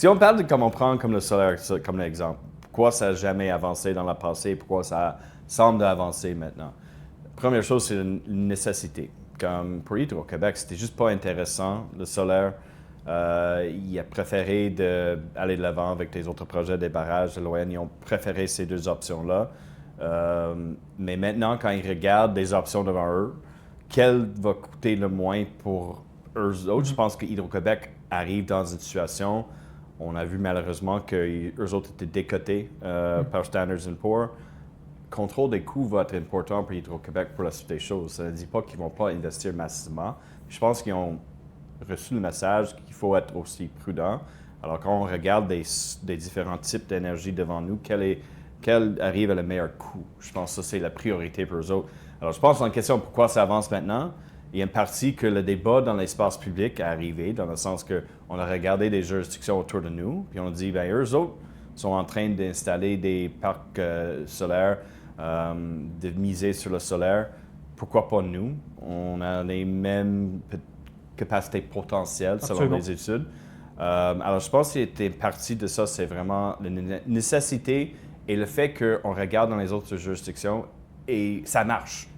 Si on parle de comme on prend comme le solaire comme l'exemple, pourquoi ça n'a jamais avancé dans le passé, pourquoi ça semble avancer maintenant? Première chose, c'est une nécessité. Comme pour Hydro-Québec, c'était juste pas intéressant, le solaire. Il a préféré d'aller de l'avant avec les autres projets des barrages de l'ON. Ils ont préféré ces deux options-là. Mais maintenant, quand ils regardent les options devant eux, quelle va coûter le moins pour eux autres? Je pense que Hydro-Québec arrive dans une situation, on a vu malheureusement qu'eux autres étaient décotés par Standard & Poor's. Le contrôle des coûts va être important pour Hydro-Québec pour la suite des choses. Ça ne dit pas qu'ils ne vont pas investir massivement. Je pense qu'ils ont reçu le message qu'il faut être aussi prudent. Alors, quand on regarde des différents types d'énergie devant nous, quel arrive à le meilleur coût? Je pense que ça, c'est la priorité pour eux autres. Alors, je pense dans la question pourquoi ça avance maintenant, il y a une partie que le débat dans l'espace public est arrivé, dans le sens qu'on a regardé des juridictions autour de nous, puis on dit, bien, eux autres sont en train d'installer des parcs solaires, de miser sur le solaire. Pourquoi pas nous? On a les mêmes capacités potentielles selon les études. Alors, je pense que une partie de ça, c'est vraiment la nécessité et le fait qu'on regarde dans les autres juridictions et ça marche.